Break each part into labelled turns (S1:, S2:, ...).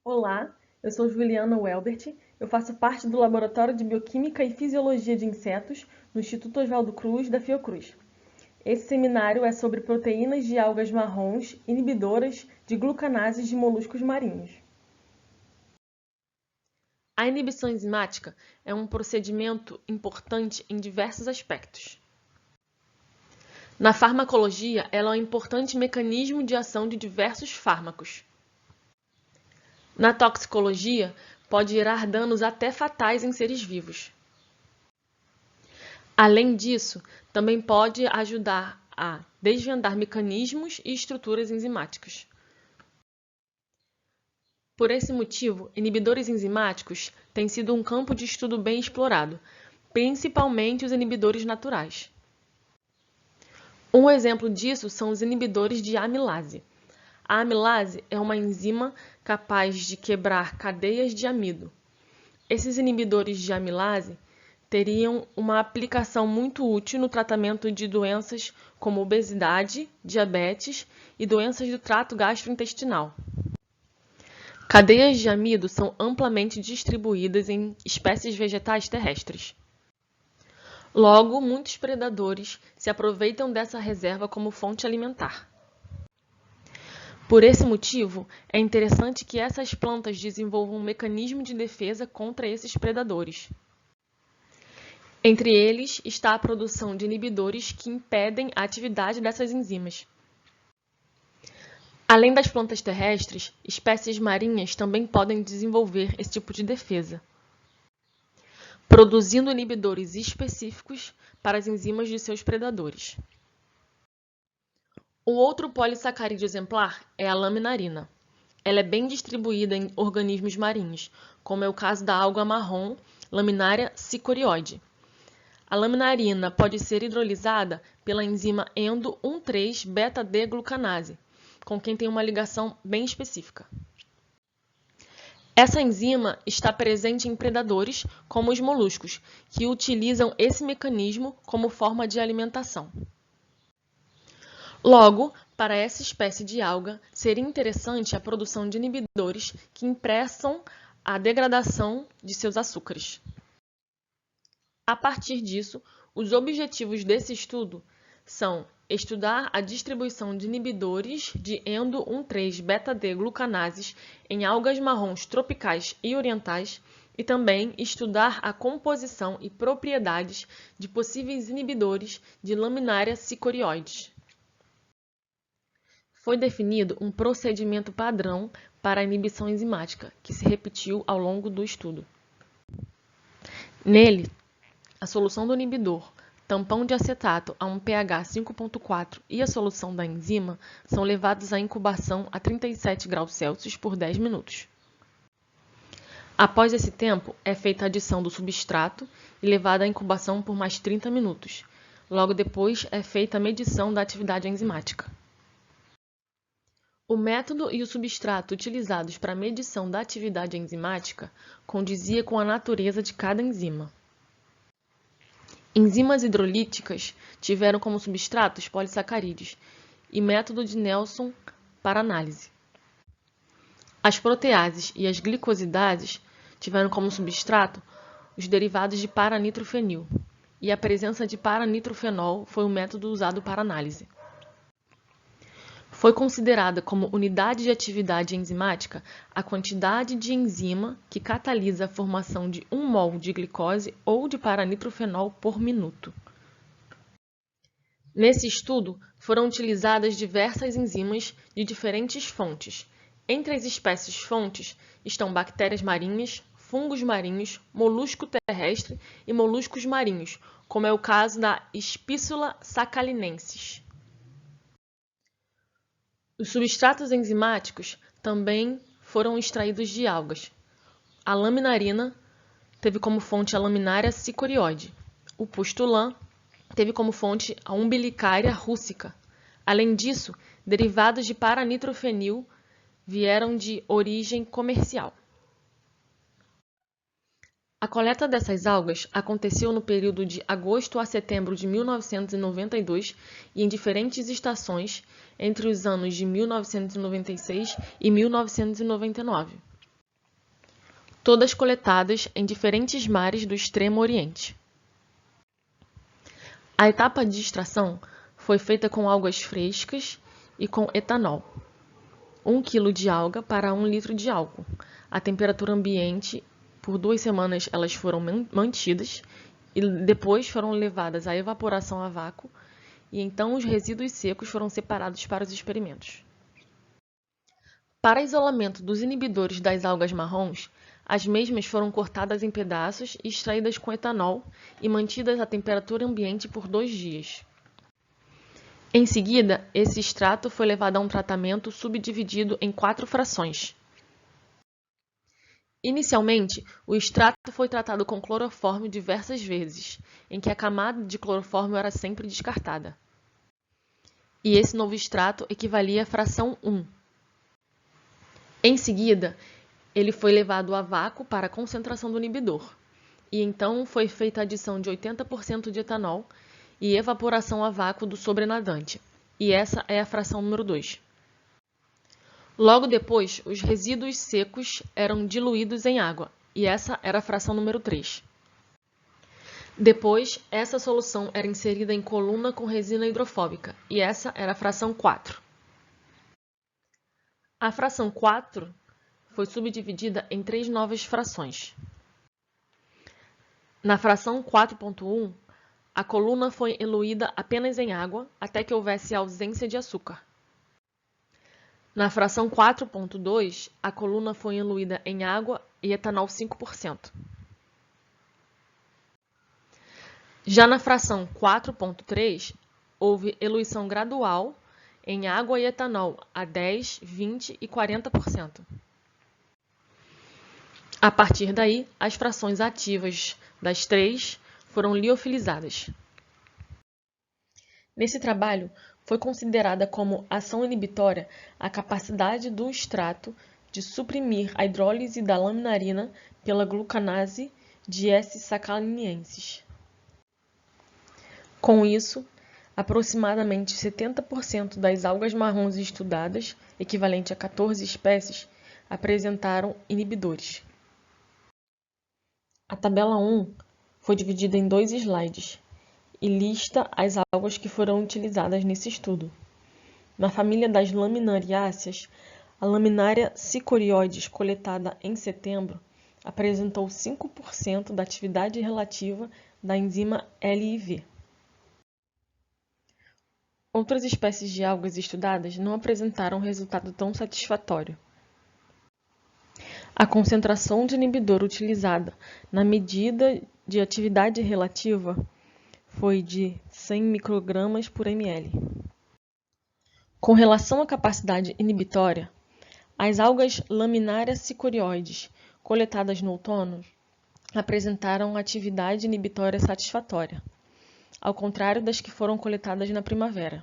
S1: Olá, eu sou Juliana Welbert, eu faço parte do Laboratório de Bioquímica e Fisiologia de Insetos no Instituto Oswaldo Cruz, da Fiocruz. Esse seminário é sobre proteínas de algas marrons inibidoras de glucanases de moluscos marinhos. A inibição enzimática é um procedimento importante em diversos aspectos. Na farmacologia, ela é um importante mecanismo de ação de diversos fármacos. Na toxicologia, pode gerar danos até fatais em seres vivos. Além disso, também pode ajudar a desvendar mecanismos e estruturas enzimáticas. Por esse motivo, inibidores enzimáticos têm sido um campo de estudo bem explorado, principalmente os inibidores naturais. Um exemplo disso são os inibidores de amilase. A amilase é uma enzima capaz de quebrar cadeias de amido. Esses inibidores de amilase teriam uma aplicação muito útil no tratamento de doenças como obesidade, diabetes e doenças do trato gastrointestinal. Cadeias de amido são amplamente distribuídas em espécies vegetais terrestres. Logo, muitos predadores se aproveitam dessa reserva como fonte alimentar. Por esse motivo, é interessante que essas plantas desenvolvam um mecanismo de defesa contra esses predadores. Entre eles está a produção de inibidores que impedem a atividade dessas enzimas. Além das plantas terrestres, espécies marinhas também podem desenvolver esse tipo de defesa, produzindo inibidores específicos para as enzimas de seus predadores. O outro polissacarídeo exemplar é a laminarina. Ela é bem distribuída em organismos marinhos, como é o caso da alga marrom Laminaria cichorioide. A laminarina pode ser hidrolisada pela enzima endo-1,3-beta-D-glucanase, com quem tem uma ligação bem específica. Essa enzima está presente em predadores, como os moluscos, que utilizam esse mecanismo como forma de alimentação. Logo, para essa espécie de alga, seria interessante a produção de inibidores que impeçam a degradação de seus açúcares. A partir disso, os objetivos desse estudo são estudar a distribuição de inibidores de endo-1,3-beta-D-glucanases em algas marrons tropicais e orientais e também estudar a composição e propriedades de possíveis inibidores de Laminaria cichorioides. Foi definido um procedimento padrão para a inibição enzimática, que se repetiu ao longo do estudo. Nele, a solução do inibidor, tampão de acetato a um pH 5,4 e a solução da enzima são levados à incubação a 37 graus Celsius por 10 minutos. Após esse tempo, é feita a adição do substrato e levada à incubação por mais 30 minutos. Logo depois, é feita a medição da atividade enzimática. O método e o substrato utilizados para a medição da atividade enzimática condizia com a natureza de cada enzima. Enzimas hidrolíticas tiveram como substratos polissacarídeos e método de Nelson para análise. As proteases e as glicosidases tiveram como substrato os derivados de paranitrofenil, e a presença de paranitrofenol foi o método usado para análise. Foi considerada como unidade de atividade enzimática a quantidade de enzima que catalisa a formação de 1 mol de glicose ou de paranitrofenol por minuto. Nesse estudo, foram utilizadas diversas enzimas de diferentes fontes. Entre as espécies fontes estão bactérias marinhas, fungos marinhos, molusco terrestre e moluscos marinhos, como é o caso da Spicula sacchalinensis. Os substratos enzimáticos também foram extraídos de algas. A laminarina teve como fonte a Laminaria cichorioide. O pustulan teve como fonte a Umbilicaria russica. Além disso, derivados de paranitrofenil vieram de origem comercial. A coleta dessas algas aconteceu no período de agosto a setembro de 1992 e em diferentes estações entre os anos de 1996 e 1999. todas coletadas em diferentes mares do Extremo Oriente. A etapa de extração foi feita com algas frescas e com etanol. 1 kg de alga para 1 litro de álcool. A temperatura ambiente, por 2 semanas, elas foram mantidas e depois foram levadas à evaporação a vácuo e então os resíduos secos foram separados para os experimentos. Para isolamento dos inibidores das algas marrons, as mesmas foram cortadas em pedaços e extraídas com etanol e mantidas à temperatura ambiente por 2 dias. Em seguida, esse extrato foi levado a um tratamento subdividido em 4 frações. Inicialmente, o extrato foi tratado com clorofórmio diversas vezes, em que a camada de clorofórmio era sempre descartada. E esse novo extrato equivalia à fração 1. Em seguida, ele foi levado a vácuo para a concentração do inibidor, e então foi feita a adição de 80% de etanol e evaporação a vácuo do sobrenadante, e essa é a fração número 2. Logo depois, os resíduos secos eram diluídos em água, e essa era a fração número 3. Depois, essa solução era inserida em coluna com resina hidrofóbica, e essa era a fração 4. A fração 4 foi subdividida em 3 novas frações. Na fração 4.1, a coluna foi eluída apenas em água até que houvesse ausência de açúcar. Na fração 4.2, a coluna foi eluída em água e etanol 5%. Já na fração 4.3, houve eluição gradual em água e etanol a 10%, 20% e 40%. A partir daí, as frações ativas das 3 foram liofilizadas. Nesse trabalho, foi considerada como ação inibitória a capacidade do extrato de suprimir a hidrólise da laminarina pela glucanase de S-sacaliniensis. Com isso, aproximadamente 70% das algas marrons estudadas, equivalente a 14 espécies, apresentaram inibidores. A tabela 1 foi dividida em 2 slides e lista as algas que foram utilizadas nesse estudo. Na família das laminariáceas, a laminária cicorioides coletada em setembro apresentou 5% da atividade relativa da enzima LIV. Outras espécies de algas estudadas não apresentaram resultado tão satisfatório. A concentração de inibidor utilizada na medida de atividade relativa foi de 100 microgramas por ml. Com relação à capacidade inibitória, as algas laminárias cicorioides coletadas no outono apresentaram atividade inibitória satisfatória, ao contrário das que foram coletadas na primavera.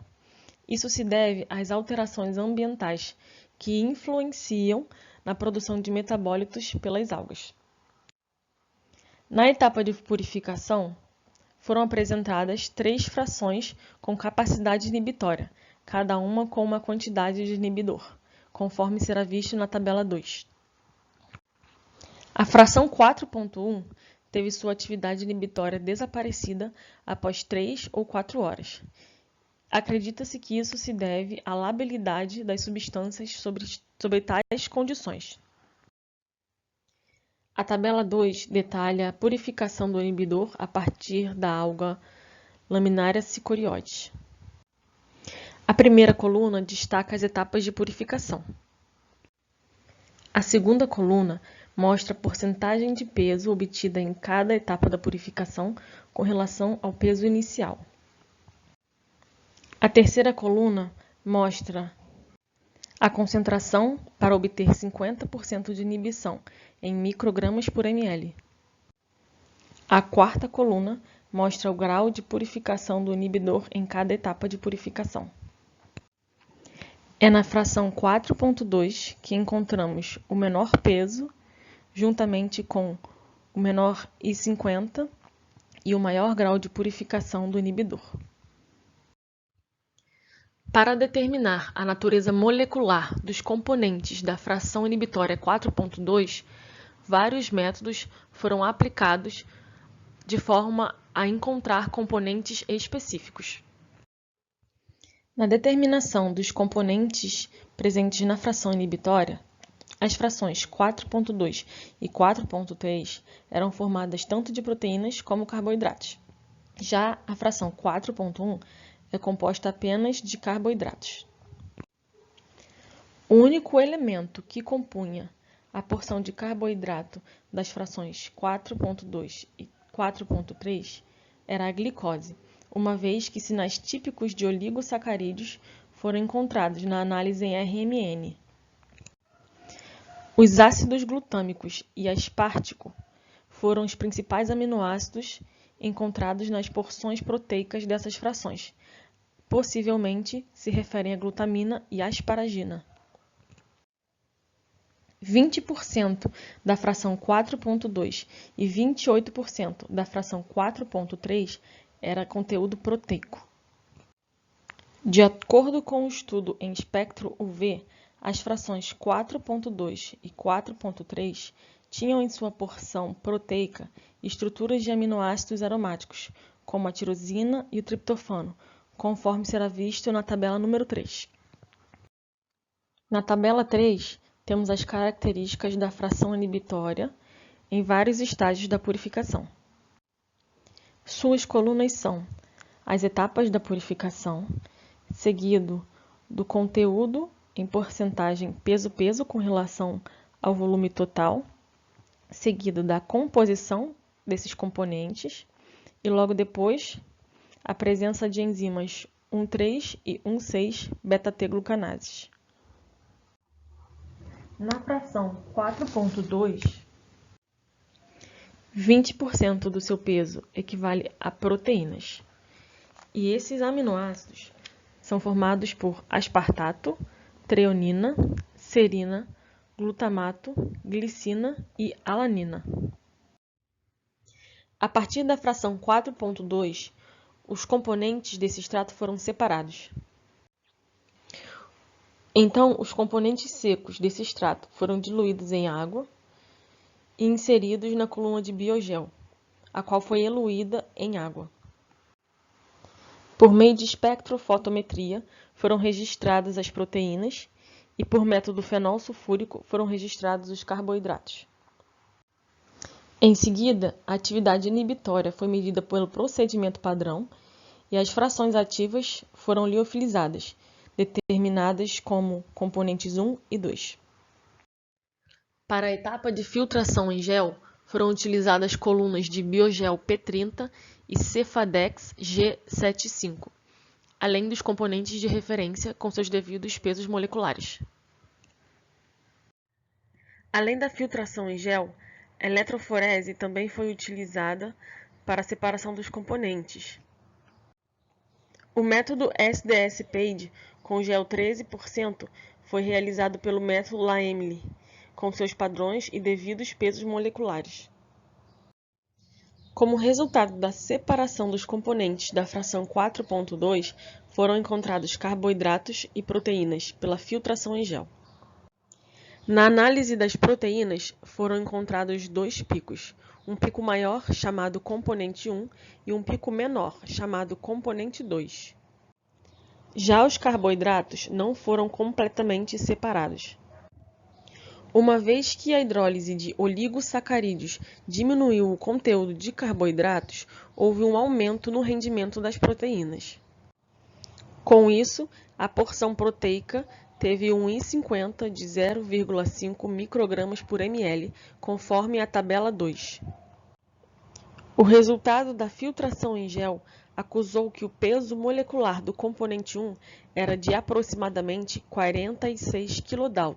S1: Isso se deve às alterações ambientais que influenciam na produção de metabólitos pelas algas. Na etapa de purificação, foram apresentadas 3 frações com capacidade inibitória, cada uma com uma quantidade de inibidor, conforme será visto na tabela 2. A fração 4.1 teve sua atividade inibitória desaparecida após 3 ou 4 horas. Acredita-se que isso se deve à labilidade das substâncias sobre tais condições. A tabela 2 detalha a purificação do inibidor a partir da alga laminária cicorioides. A primeira coluna destaca as etapas de purificação. A segunda coluna mostra a porcentagem de peso obtida em cada etapa da purificação com relação ao peso inicial. A terceira coluna mostra a concentração para obter 50% de inibição em microgramas por ml. A quarta coluna mostra o grau de purificação do inibidor em cada etapa de purificação. É na fração 4.2 que encontramos o menor peso, juntamente com o menor I50 e o maior grau de purificação do inibidor. Para determinar a natureza molecular dos componentes da fração inibitória 4.2, vários métodos foram aplicados de forma a encontrar componentes específicos. Na determinação dos componentes presentes na fração inibitória, as frações 4.2 e 4.3 eram formadas tanto de proteínas como carboidratos. Já a fração 4.1 é composta apenas de carboidratos. O único elemento que compunha a porção de carboidrato das frações 4.2 e 4.3 era a glicose, uma vez que sinais típicos de oligosacarídeos foram encontrados na análise em RMN. Os ácidos glutâmicos e aspartico foram os principais aminoácidos encontrados nas porções proteicas dessas frações. Possivelmente se referem a glutamina e asparagina. 20% da fração 4.2 e 28% da fração 4.3 era conteúdo proteico. De acordo com o estudo em espectro UV, as frações 4.2 e 4.3 tinham em sua porção proteica estruturas de aminoácidos aromáticos, como a tirosina e o triptofano, conforme será visto na tabela número 3. Na tabela 3, temos as características da fração inibitória em vários estágios da purificação. Suas colunas são as etapas da purificação, seguido do conteúdo em porcentagem peso-peso com relação ao volume total, seguido da composição desses componentes e logo depois a presença de enzimas 1,3 e 1,6 beta-T-glucanases. Na fração 4.2, 20% do seu peso equivale a proteínas. E esses aminoácidos são formados por aspartato, treonina, serina, glutamato, glicina e alanina. A partir da fração 4.2, os componentes desse extrato foram separados. Então, os componentes secos desse extrato foram diluídos em água e inseridos na coluna de biogel, a qual foi eluída em água. Por meio de espectrofotometria, foram registradas as proteínas e, por método fenol sulfúrico, foram registrados os carboidratos. Em seguida, a atividade inibitória foi medida pelo procedimento padrão e as frações ativas foram liofilizadas, determinadas como componentes 1 e 2. Para a etapa de filtração em gel, foram utilizadas colunas de biogel P30 e Cefadex G75, além dos componentes de referência com seus devidos pesos moleculares. Além da filtração em gel, a eletroforese também foi utilizada para a separação dos componentes. O método SDS-PAGE com gel 13% foi realizado pelo método Laemmle, com seus padrões e devidos pesos moleculares. Como resultado da separação dos componentes da fração 4.2, foram encontrados carboidratos e proteínas pela filtração em gel. Na análise das proteínas, foram encontrados dois picos, um pico maior, chamado componente 1, e um pico menor, chamado componente 2. Já os carboidratos não foram completamente separados. Uma vez que a hidrólise de oligosacarídeos diminuiu o conteúdo de carboidratos, houve um aumento no rendimento das proteínas. Com isso, a porção proteica teve um I50 de 0,5 microgramas por ml, conforme a tabela 2. O resultado da filtração em gel acusou que o peso molecular do componente 1 era de aproximadamente 46 kDa.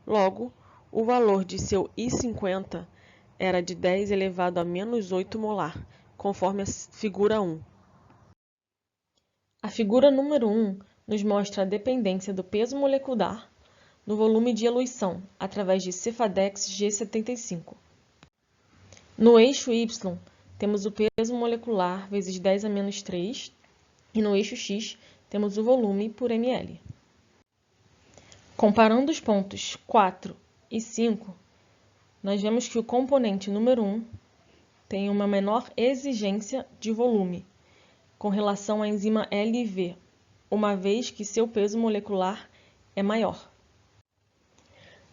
S1: Logo, o valor de seu I50 era de 10 elevado a menos 8 molar, conforme a figura 1. A figura número 1 nos mostra a dependência do peso molecular no volume de eluição, através de Cefadex G75. No eixo Y, temos o peso molecular vezes 10 a menos 3, e no eixo X, temos o volume por ml. Comparando os pontos 4 e 5, nós vemos que o componente número 1 tem uma menor exigência de volume com relação à enzima LIV, uma vez que seu peso molecular é maior.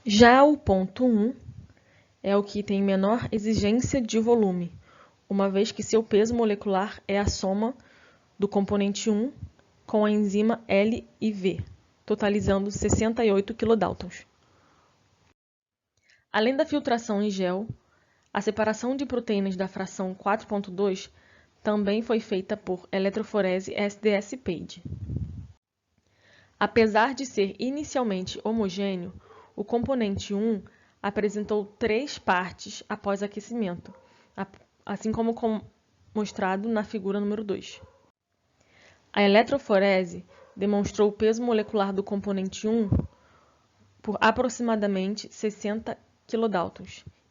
S1: Já o ponto 1 é o que tem menor exigência de volume, uma vez que seu peso molecular é a soma do componente 1 com a enzima LIV, totalizando 68 kDa. Além da filtração em gel, a separação de proteínas da fração 4.2 também foi feita por eletroforese SDS-PAGE. Apesar de ser inicialmente homogêneo, o componente 1 apresentou 3 partes após aquecimento, assim como mostrado na figura número 2. A eletroforese demonstrou o peso molecular do componente 1 por aproximadamente 60 kDa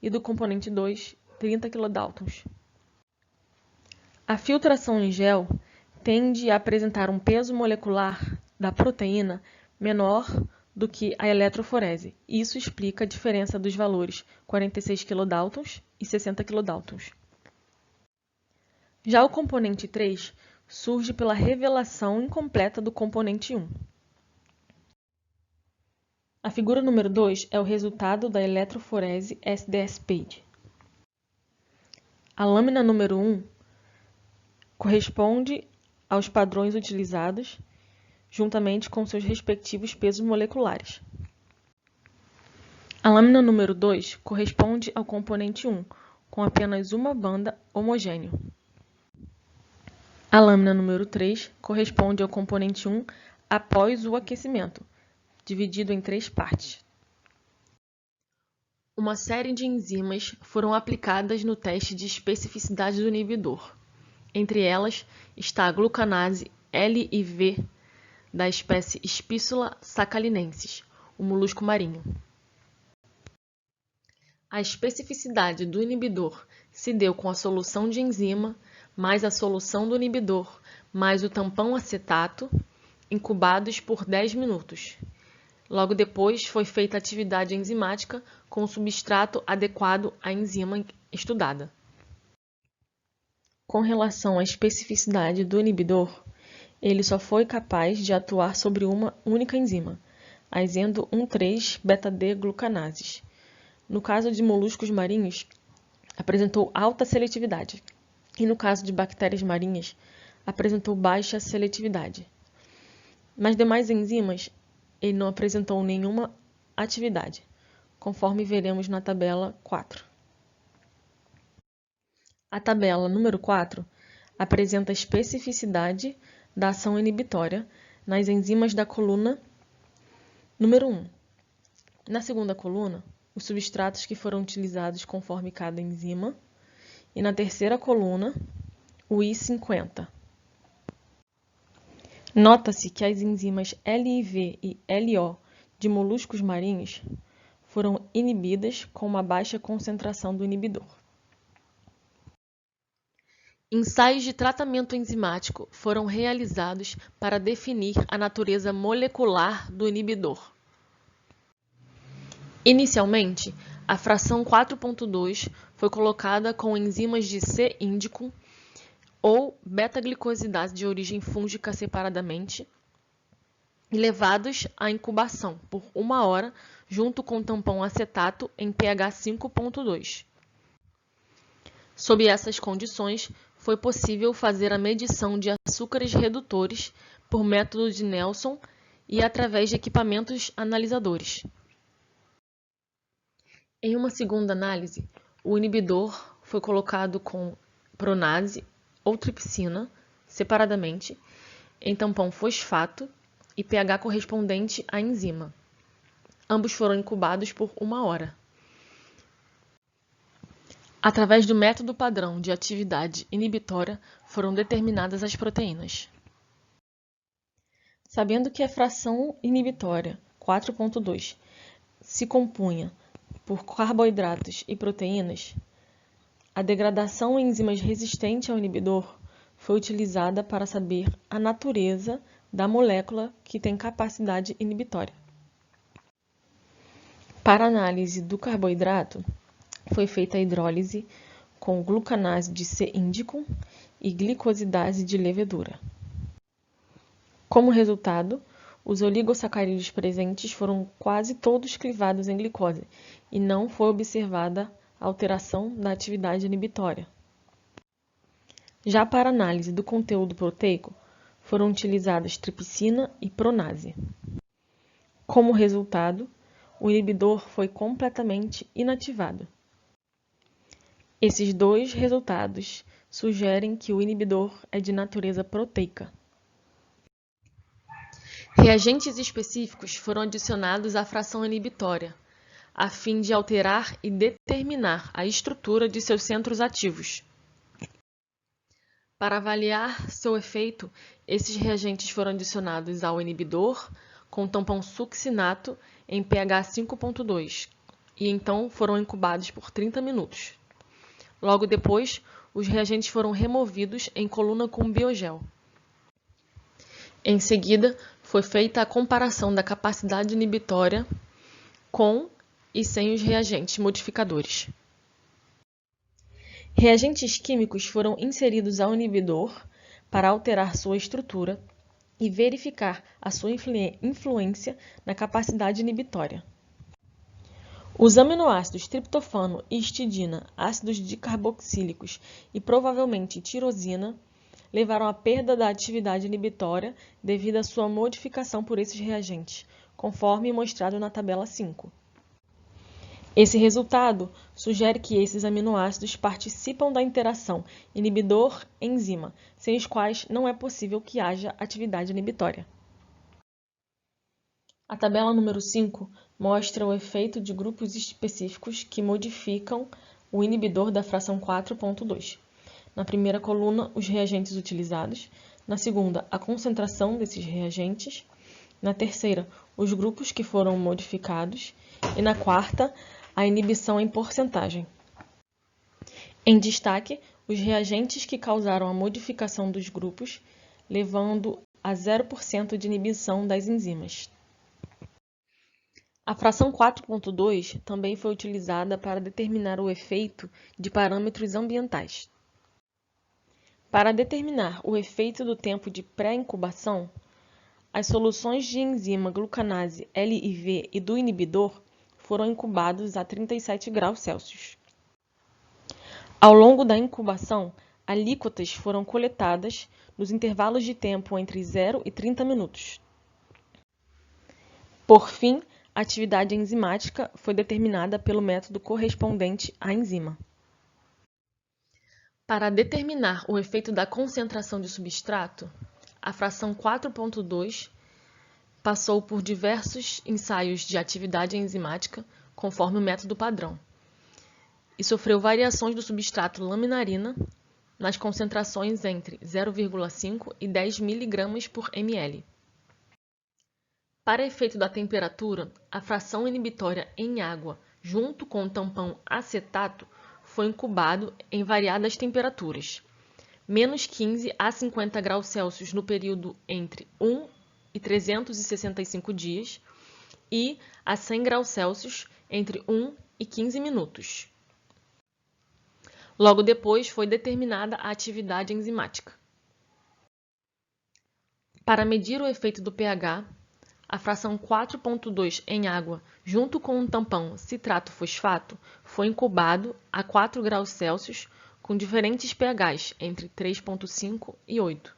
S1: e do componente 2, 30 kDa. A filtração em gel tende a apresentar um peso molecular da proteína menor do que a eletroforese. Isso explica a diferença dos valores 46 kDa e 60 kDa. Já o componente 3 surge pela revelação incompleta do componente 1. A figura número 2 é o resultado da eletroforese SDS-PAGE. A lâmina número 1 corresponde aos padrões utilizados, juntamente com seus respectivos pesos moleculares. A lâmina número 2 corresponde ao componente 1, com apenas uma banda homogênea. A lâmina número 3 corresponde ao componente 1 após o aquecimento, dividido em 3 partes. Uma série de enzimas foram aplicadas no teste de especificidade do inibidor. Entre elas está a glucanase LIV da espécie Spicula sacchalinensis, o molusco marinho. A especificidade do inibidor se deu com a solução de enzima, mais a solução do inibidor, mais o tampão acetato, incubados por 10 minutos. Logo depois foi feita a atividade enzimática com o substrato adequado à enzima estudada. Com relação à especificidade do inibidor, ele só foi capaz de atuar sobre uma única enzima, as endo 1,3-beta-D-glucanases. No caso de moluscos marinhos, apresentou alta seletividade, e no caso de bactérias marinhas, apresentou baixa seletividade. Nas demais enzimas, ele não apresentou nenhuma atividade, conforme veremos na tabela 4. A tabela número 4 apresenta a especificidade da ação inibitória nas enzimas da coluna número 1. Na segunda coluna, os substratos que foram utilizados conforme cada enzima, e na terceira coluna, o I50. Nota-se que as enzimas LIV e LO de moluscos marinhos foram inibidas com uma baixa concentração do inibidor. Ensaios de tratamento enzimático foram realizados para definir a natureza molecular do inibidor. Inicialmente, a fração 4.2 foi colocada com enzimas de C-índicum ou beta-glicosidase de origem fúngica separadamente e levados à incubação por 1 hora junto com tampão acetato em pH 5.2. Sob essas condições, foi possível fazer a medição de açúcares redutores por método de Nelson e através de equipamentos analisadores. Em uma segunda análise, o inibidor foi colocado com pronase ou tripsina, separadamente, em tampão fosfato e pH correspondente à enzima. Ambos foram incubados por 1 hora. Através do método padrão de atividade inibitória, foram determinadas as proteínas. Sabendo que a fração inibitória 4.2 se compunha por carboidratos e proteínas, a degradação em enzimas resistentes ao inibidor foi utilizada para saber a natureza da molécula que tem capacidade inibitória. Para a análise do carboidrato, foi feita a hidrólise com glucanase de C-índicum e glicosidase de levedura. Como resultado, os oligosacarídeos presentes foram quase todos clivados em glicose e não foi observada alteração da atividade inibitória. Já para análise do conteúdo proteico, foram utilizadas tripsina e pronase. Como resultado, o inibidor foi completamente inativado. Esses dois resultados sugerem que o inibidor é de natureza proteica. Reagentes específicos foram adicionados à fração inibitória, a fim de alterar e determinar a estrutura de seus centros ativos. Para avaliar seu efeito, esses reagentes foram adicionados ao inibidor com tampão succinato em pH 5.2 e então foram incubados por 30 minutos. Logo depois, os reagentes foram removidos em coluna com biogel. Em seguida, foi feita a comparação da capacidade inibitória com e sem os reagentes modificadores. Reagentes químicos foram inseridos ao inibidor para alterar sua estrutura e verificar a sua influência na capacidade inibitória. Os aminoácidos triptofano e histidina, ácidos dicarboxílicos e provavelmente tirosina levaram à perda da atividade inibitória devido à sua modificação por esses reagentes, conforme mostrado na tabela 5. Esse resultado sugere que esses aminoácidos participam da interação inibidor-enzima, sem os quais não é possível que haja atividade inibitória. A tabela número 5 mostra o efeito de grupos específicos que modificam o inibidor da fração 4.2. Na primeira coluna, os reagentes utilizados. Na segunda, a concentração desses reagentes. Na terceira, os grupos que foram modificados. E na quarta, a inibição em porcentagem. Em destaque, os reagentes que causaram a modificação dos grupos, levando a 0% de inibição das enzimas. A fração 4.2 também foi utilizada para determinar o efeito de parâmetros ambientais. Para determinar o efeito do tempo de pré-incubação, as soluções de enzima glucanase LIV e do inibidor foram incubados a 37 graus Celsius. Ao longo da incubação, alíquotas foram coletadas nos intervalos de tempo entre 0 e 30 minutos. Por fim, a atividade enzimática foi determinada pelo método correspondente à enzima. Para determinar o efeito da concentração de substrato, a fração 4.2 passou por diversos ensaios de atividade enzimática, conforme o método padrão, e sofreu variações do substrato laminarina nas concentrações entre 0,5 e 10 mg por ml. Para efeito da temperatura, a fração inibitória em água, junto com o tampão acetato, foi incubado em variadas temperaturas, menos 15 a 50 graus Celsius no período entre 1 e 365 dias e a 100 graus Celsius entre 1 e 15 minutos. Logo depois foi determinada a atividade enzimática. Para medir o efeito do pH, a fração 4.2 em água, junto com um tampão citrato-fosfato, foi incubado a 4 graus Celsius com diferentes pHs entre 3.5 e 8.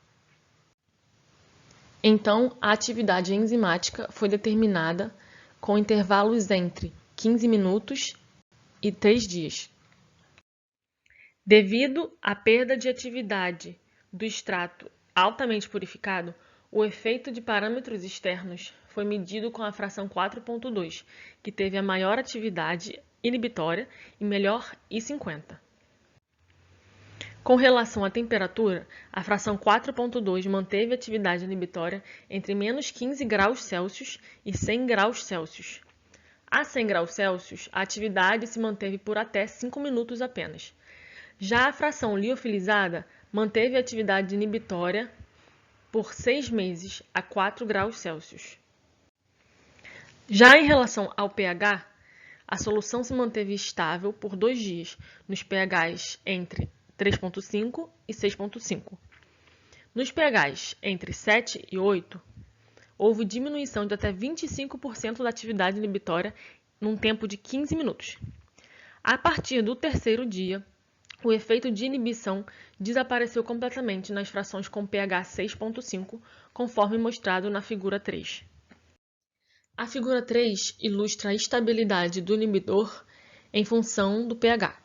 S1: Então, a atividade enzimática foi determinada com intervalos entre 15 minutos e 3 dias. Devido à perda de atividade do extrato altamente purificado, o efeito de parâmetros externos foi medido com a fração 4.2, que teve a maior atividade inibitória e melhor I50. Com relação à temperatura, a fração 4.2 manteve atividade inibitória entre menos 15 graus Celsius e 100 graus Celsius. A 100 graus Celsius, a atividade se manteve por até 5 minutos apenas. Já a fração liofilizada manteve a atividade inibitória por 6 meses a 4 graus Celsius. Já em relação ao pH, a solução se manteve estável por 2 dias, nos pHs entre 3,5 e 6,5. Nos pHs entre 7 e 8, houve diminuição de até 25% da atividade inibitória num tempo de 15 minutos. A partir do 3º dia, o efeito de inibição desapareceu completamente nas frações com pH 6,5, conforme mostrado na figura 3. A figura 3 ilustra a estabilidade do inibidor em função do pH.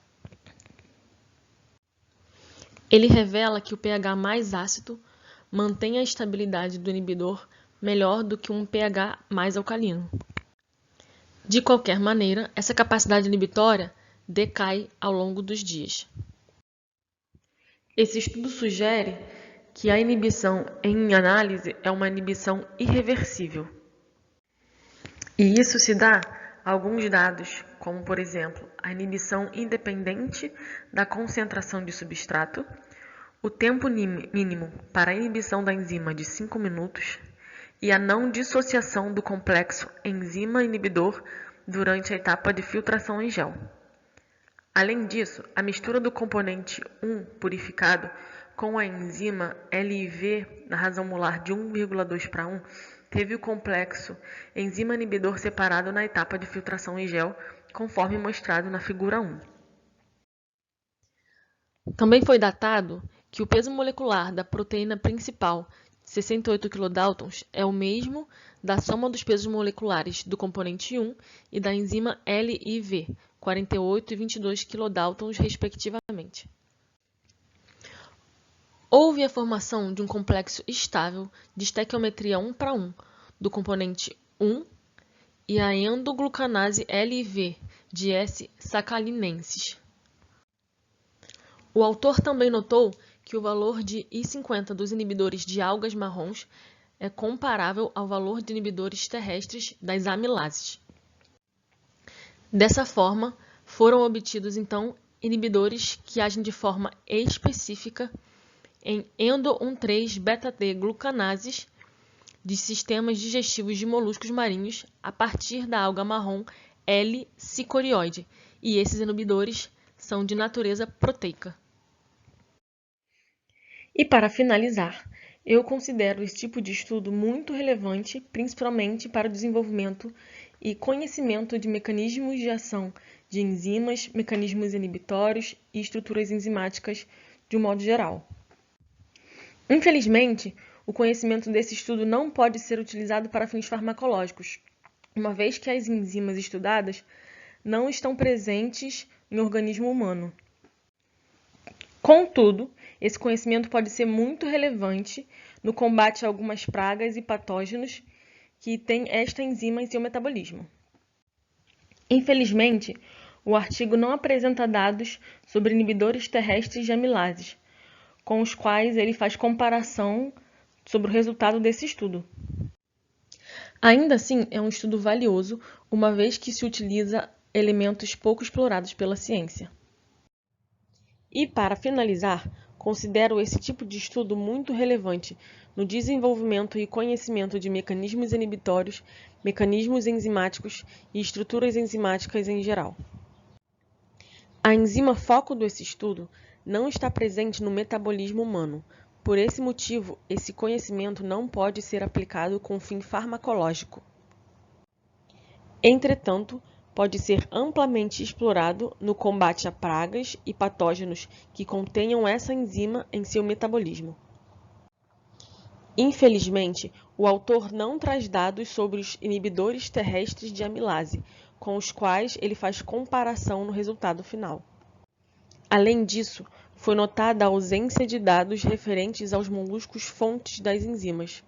S1: Ele revela que o pH mais ácido mantém a estabilidade do inibidor melhor do que um pH mais alcalino. De qualquer maneira, essa capacidade inibitória decai ao longo dos dias. Esse estudo sugere que a inibição em análise é uma inibição irreversível. E isso se dá a alguns dados, como, por exemplo, a inibição independente da concentração de substrato, o tempo mínimo para a inibição da enzima de 5 minutos e a não dissociação do complexo enzima-inibidor durante a etapa de filtração em gel. Além disso, a mistura do componente 1 purificado com a enzima LIV na razão molar de 1,2:1 teve o complexo enzima-inibidor separado na etapa de filtração em gel, conforme mostrado na figura 1. Também foi datado que o peso molecular da proteína principal, 68 kDa, é o mesmo da soma dos pesos moleculares do componente 1 e da enzima LIV, 48 e 22 kDa, respectivamente. Houve a formação de um complexo estável de estequiometria 1:1 do componente 1 e a endoglucanase LIV de S-sacalinensis. O autor também notou que o valor de I50 dos inibidores de algas marrons é comparável ao valor de inibidores terrestres das amilases. Dessa forma, foram obtidos, então, inibidores que agem de forma específica em endo-1,3-beta-T-glucanases de sistemas digestivos de moluscos marinhos a partir da alga marrom L. cicorioide, e esses inibidores são de natureza proteica. E para finalizar, eu considero esse tipo de estudo muito relevante, principalmente para o desenvolvimento e conhecimento de mecanismos de ação de enzimas, mecanismos inibitórios e estruturas enzimáticas de um modo geral. Infelizmente, o conhecimento desse estudo não pode ser utilizado para fins farmacológicos, uma vez que as enzimas estudadas não estão presentes em organismo humano. Contudo, esse conhecimento pode ser muito relevante no combate a algumas pragas e patógenos que têm esta enzima em seu metabolismo. Infelizmente, o artigo não apresenta dados sobre inibidores terrestres de amilases, com os quais ele faz comparação sobre o resultado desse estudo. Ainda assim, é um estudo valioso, uma vez que se utiliza elementos pouco explorados pela ciência. E, para finalizar, considero esse tipo de estudo muito relevante no desenvolvimento e conhecimento de mecanismos inibitórios, mecanismos enzimáticos e estruturas enzimáticas em geral. A enzima foco desse estudo não está presente no metabolismo humano. Por esse motivo, esse conhecimento não pode ser aplicado com fim farmacológico. Entretanto, pode ser amplamente explorado no combate a pragas e patógenos que contenham essa enzima em seu metabolismo. Infelizmente, o autor não traz dados sobre os inibidores terrestres de amilase, com os quais ele faz comparação no resultado final. Além disso, foi notada a ausência de dados referentes aos moluscos fontes das enzimas,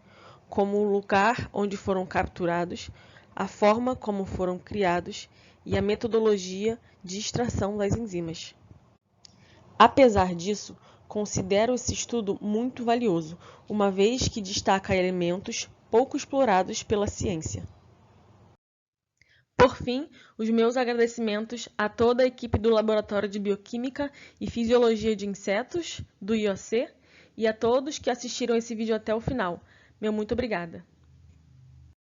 S1: como o lugar onde foram capturados, a forma como foram criados e a metodologia de extração das enzimas. Apesar disso, considero esse estudo muito valioso, uma vez que destaca elementos pouco explorados pela ciência. Por fim, os meus agradecimentos a toda a equipe do Laboratório de Bioquímica e Fisiologia de Insetos, do IOC, e a todos que assistiram esse vídeo até o final. Meu muito obrigada!